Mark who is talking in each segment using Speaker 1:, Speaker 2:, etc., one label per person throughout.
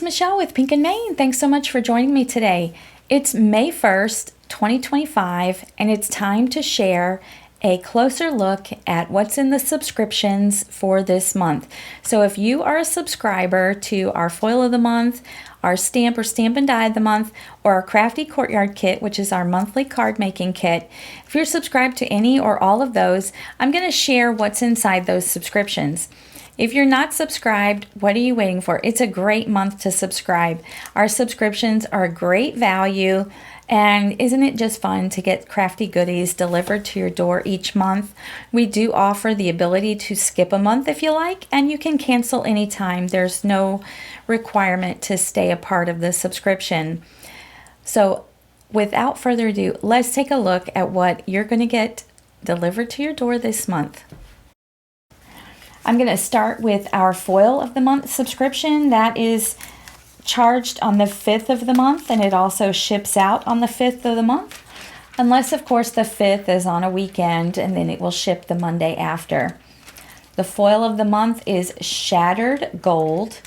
Speaker 1: Michelle with Pink and Maine. Thanks so much for joining me today. It's May 1st, 2025, and it's time to share a closer look at what's in the subscriptions for this month. So if you are a subscriber to our Foil of the Month, our Stamp or Stamp and Die of the Month, or our Crafty Courtyard Kit, which is our monthly card making kit, if you're subscribed to any or all of those, I'm going to share what's inside those subscriptions. If you're not subscribed, what are you waiting for? It's a great month to subscribe. Our subscriptions are a great value, and isn't it just fun to get crafty goodies delivered to your door each month? We do offer the ability to skip a month if you like, and you can cancel anytime. There's no requirement to stay a part of the subscription. So without further ado, let's take a look at what you're going to get delivered to your door this month. I'm going to start with our Foil of the Month subscription. That is charged on the 5th of the month, and it also ships out on the 5th of the month. Unless, of course, the 5th is on a weekend, and then it will ship the Monday after. The Foil of the Month is Shattered Gold.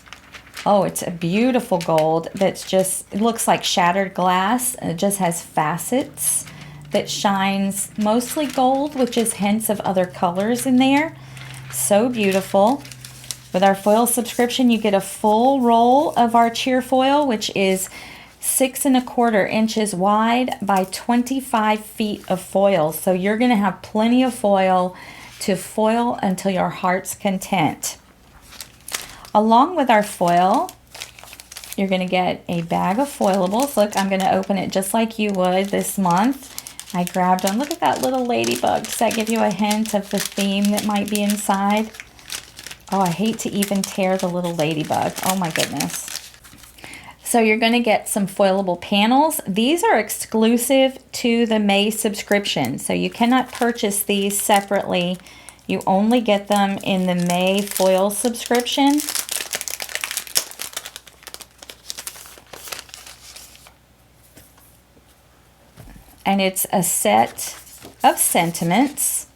Speaker 1: Oh, it's a beautiful gold that's just, it looks like shattered glass. And it just has facets that shines mostly gold with just hints of other colors in there. So beautiful. With our foil subscription, you get a full roll of our cheer foil, which is 6 1/4 inches wide by 25 feet of foil. So you're going to have plenty of foil to foil until your heart's content. Along with our foil, you're going to get a bag of foilables. Look, I'm going to open it just like you would this month. I grabbed them. Look at that little ladybug. Does that give you a hint of the theme that might be inside? Oh, I hate to even tear the little ladybug. Oh my goodness. So you're going to get some foilable panels. These are exclusive to the May subscription. So you cannot purchase these separately. You only get them in the May foil subscription. And it's a set of sentiments.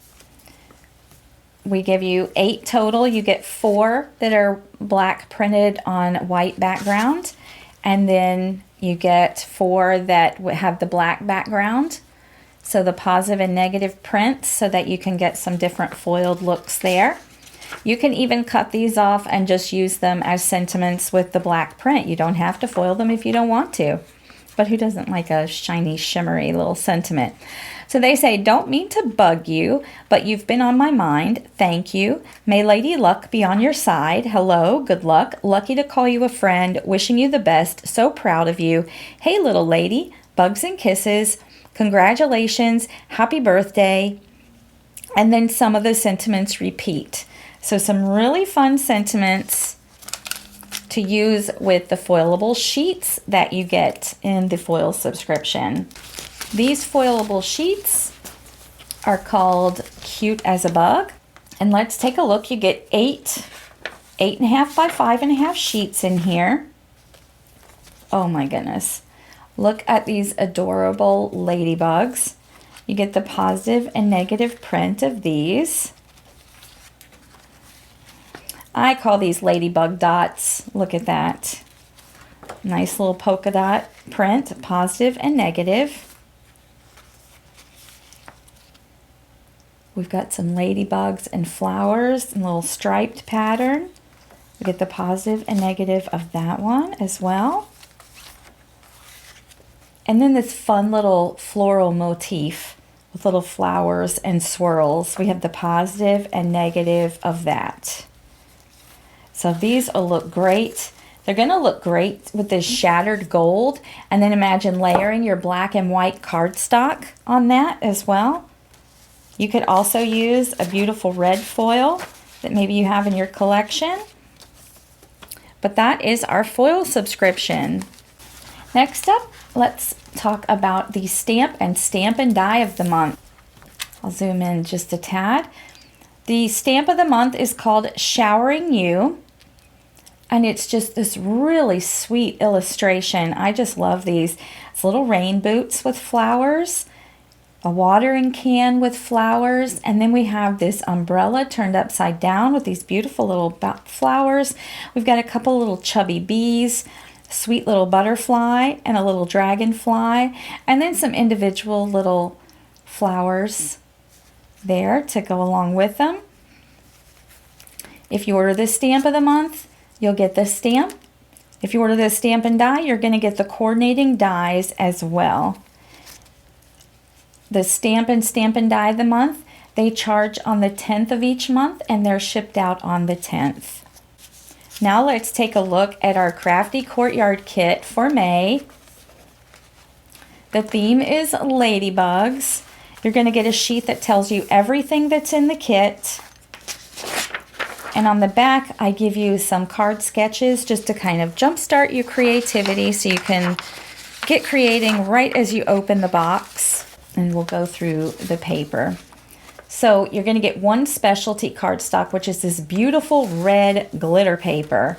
Speaker 1: We give you 8 total. You get 4 that are black printed on white background. And then you get 4 that have the black background. So the positive and negative prints so that you can get some different foiled looks there. You can even cut these off and just use them as sentiments with the black print. You don't have to foil them if you don't want to. But who doesn't like a shiny, shimmery little sentiment? So they say, don't mean to bug you, but you've been on my mind. Thank you. May Lady Luck be on your side. Hello, good luck. Lucky to call you a friend. Wishing you the best. So proud of you. Hey, little lady. Bugs and kisses. Congratulations. Happy birthday. And then some of the sentiments repeat. So some really fun sentiments to use with the foilable sheets that you get in the foil subscription. These foilable sheets are called Cute as a Bug. And let's take a look. You get 8.5 by 5.5 sheets in here. Oh my goodness. Look at these adorable ladybugs. You get the positive and negative print of these. I call these ladybug dots. Look at that. Nice little polka dot print, positive and negative. We've got some ladybugs and flowers and little striped pattern. We get the positive and negative of that one as well. And then this fun little floral motif with little flowers and swirls. We have the positive and negative of that. So these will look great. They're going to look great with this shattered gold. And then imagine layering your black and white cardstock on that as well. You could also use a beautiful red foil that maybe you have in your collection. But that is our foil subscription. Next up, let's talk about the Stamp and Stamp and Die of the Month. I'll zoom in just a tad. The Stamp of the Month is called Showering You. And it's just this really sweet illustration. I just love these. It's little rain boots with flowers, a watering can with flowers, and then we have this umbrella turned upside down with these beautiful little flowers. We've got a couple little chubby bees, sweet little butterfly and a little dragonfly, and then some individual little flowers there to go along with them. If you order the stamp of the month, you'll get this stamp. If you order the stamp and die, you're going to get the coordinating dies as well. The stamp and die of the month, they charge on the 10th of each month and they're shipped out on the 10th. Now let's take a look at our Crafty Courtyard kit for May. The theme is ladybugs. You're going to get a sheet that tells you everything that's in the kit. And on the back, I give you some card sketches just to kind of jumpstart your creativity so you can get creating right as you open the box. And we'll go through the paper. So you're going to get one specialty cardstock, which is this beautiful red glitter paper.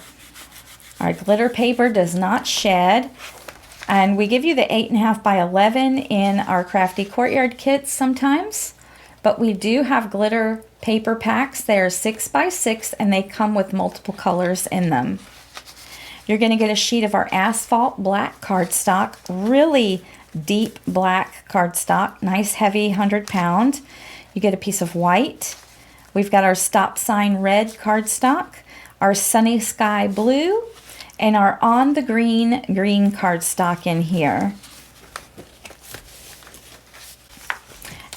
Speaker 1: Our glitter paper does not shed. And we give you the 8.5 by 11 in our Crafty Courtyard kits sometimes. But we do have glitter paper packs. They're 6 by 6 and they come with multiple colors in them. You're going to get a sheet of our asphalt black cardstock, really deep black cardstock, nice heavy 100-pound. You get a piece of white. We've got our stop sign red cardstock, our sunny sky blue, and our on the green cardstock in here.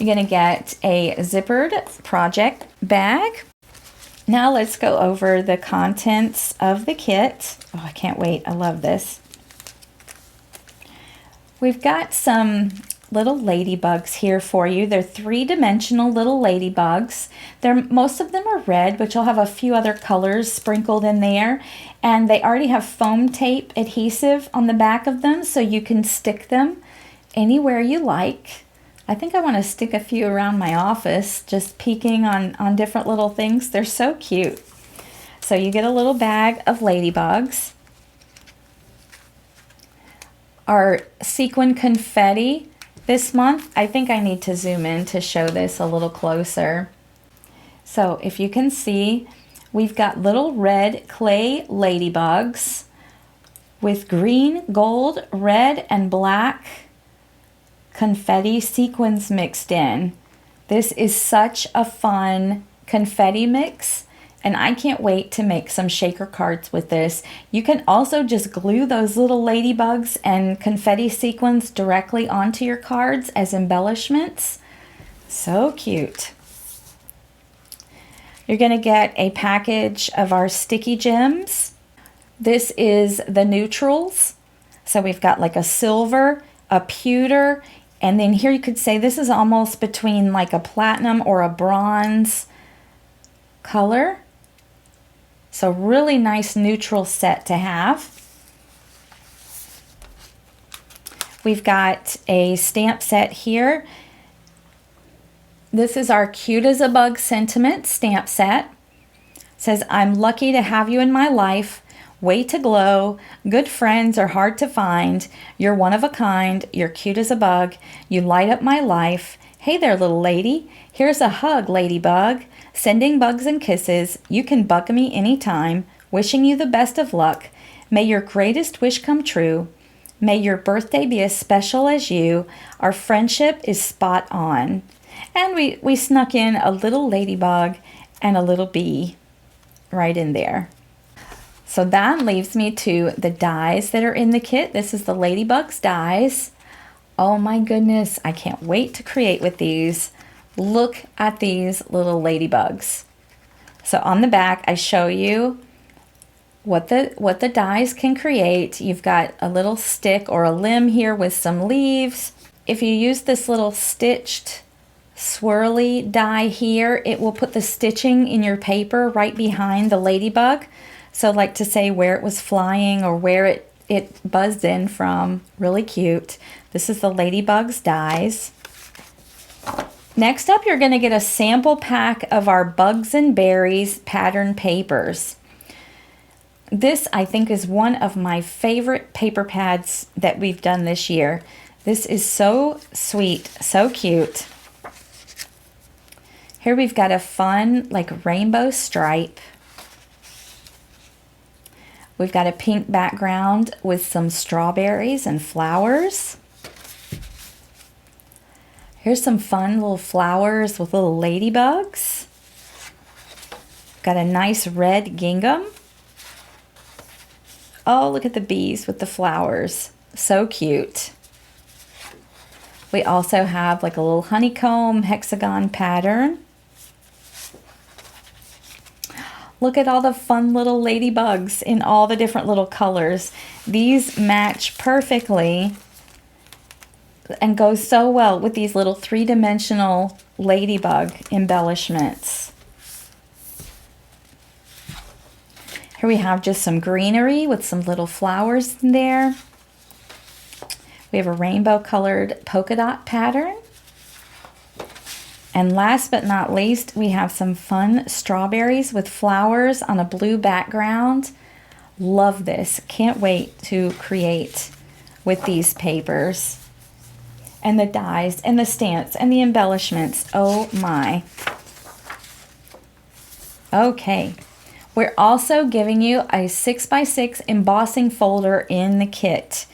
Speaker 1: You're going to get a zippered project bag. Now let's go over the contents of the kit. Oh, I can't wait. I love this. We've got some little ladybugs here for you. They're three-dimensional little ladybugs. Most of them are red, but you'll have a few other colors sprinkled in there. And they already have foam tape adhesive on the back of them, so you can stick them anywhere you like. I think I want to stick a few around my office, just peeking on different little things. They're so cute. So you get a little bag of ladybugs. Our sequin confetti this month, I think I need to zoom in to show this a little closer. So if you can see, we've got little red clay ladybugs with green, gold, red, and black confetti sequins mixed in. This is such a fun confetti mix, and I can't wait to make some shaker cards with this. You can also just glue those little ladybugs and confetti sequins directly onto your cards as embellishments. So cute. You're going to get a package of our sticky gems. This is the neutrals. So we've got like a silver, a pewter, and then here you could say this is almost between like a platinum or a bronze color. So really nice neutral set to have. We've got a stamp set here. This is our Cute as a Bug Sentiment stamp set. It says, I'm lucky to have you in my life. Way to glow. Good friends are hard to find. You're one of a kind. You're cute as a bug. You light up my life. Hey there, little lady. Here's a hug, ladybug. Sending bugs and kisses. You can bug me anytime. Wishing you the best of luck. May your greatest wish come true. May your birthday be as special as you. Our friendship is spot on. And we snuck in a little ladybug and a little bee right in there. So that leaves me to the dies that are in the kit. This is the Ladybugs dies. Oh my goodness, I can't wait to create with these. Look at these little ladybugs. So on the back, I show you what the dies can create. You've got a little stick or a limb here with some leaves. If you use this little stitched swirly die here, it will put the stitching in your paper right behind the ladybug. So like to say where it was flying or where it buzzed in from. Really cute. This is the Ladybugs dies. Next up, you're going to get a sample pack of our Bugs and Berries pattern papers. This, I think, is one of my favorite paper pads that we've done this year. This is so sweet, so cute. Here we've got a fun, like, rainbow stripe. We've got a pink background with some strawberries and flowers. Here's some fun little flowers with little ladybugs. Got a nice red gingham. Oh, look at the bees with the flowers. So cute. We also have like a little honeycomb hexagon pattern. Look at all the fun little ladybugs in all the different little colors. These match perfectly and go so well with these little three-dimensional ladybug embellishments. Here we have just some greenery with some little flowers in there. We have a rainbow colored polka dot pattern. And last but not least, we have some fun strawberries with flowers on a blue background. Love this. Can't wait to create with these papers. And the dies and the stamps and the embellishments. Oh my. Okay. We're also giving you a 6x6 embossing folder in the kit.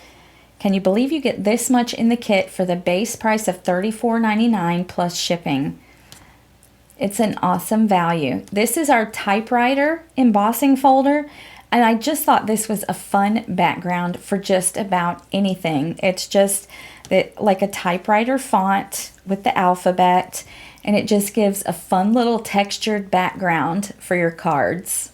Speaker 1: Can you believe you get this much in the kit for the base price of $34.99 plus shipping? It's an awesome value. This is our typewriter embossing folder, and I just thought this was a fun background for just about anything. It's just like a typewriter font with the alphabet, and it just gives a fun little textured background for your cards.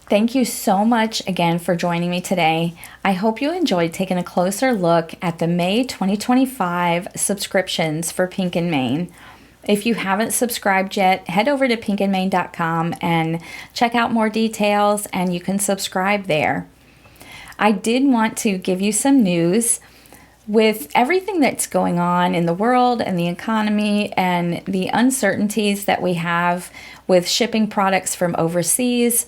Speaker 1: Thank you so much again for joining me today. I hope you enjoyed taking a closer look at the May 2025 subscriptions for Pink and Main. If you haven't subscribed yet, head over to pinkandmain.com and check out more details, and you can subscribe there. I did want to give you some news. With everything that's going on in the world and the economy and the uncertainties that we have with shipping products from overseas,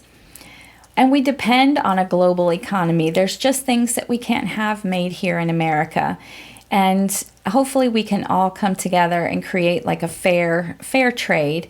Speaker 1: and we depend on a global economy. There's just things that we can't have made here in America. And hopefully we can all come together and create like a fair trade.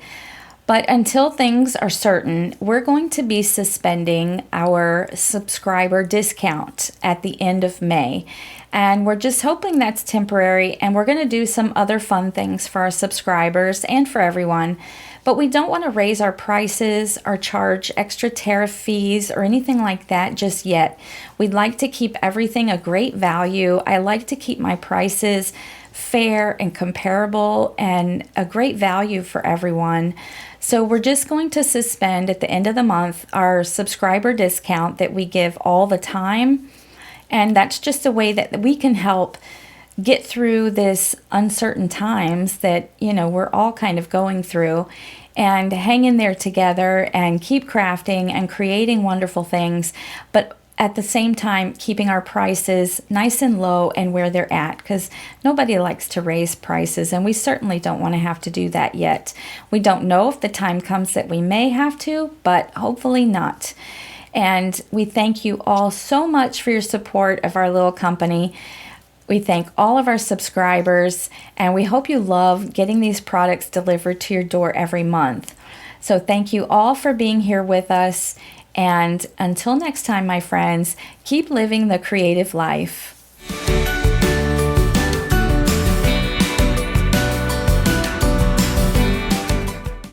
Speaker 1: But until things are certain, we're going to be suspending our subscriber discount at the end of May. And we're just hoping that's temporary, and we're going to do some other fun things for our subscribers and for everyone. But we don't want to raise our prices or charge extra tariff fees or anything like that just yet. We'd like to keep everything a great value. I like to keep my prices fair and comparable and a great value for everyone. So we're just going to suspend at the end of the month our subscriber discount that we give all the time. And that's just a way that we can help get through this uncertain times that, we're all kind of going through, and hang in there together and keep crafting and creating wonderful things, but at the same time keeping our prices nice and low and where they're at, because nobody likes to raise prices, and we certainly don't want to have to do that yet. We don't know if the time comes that we may have to, but hopefully not. And we thank you all so much for your support of our little company. We thank all of our subscribers, and we hope you love getting these products delivered to your door every month. So thank you all for being here with us. And until next time, my friends, keep living the creative life.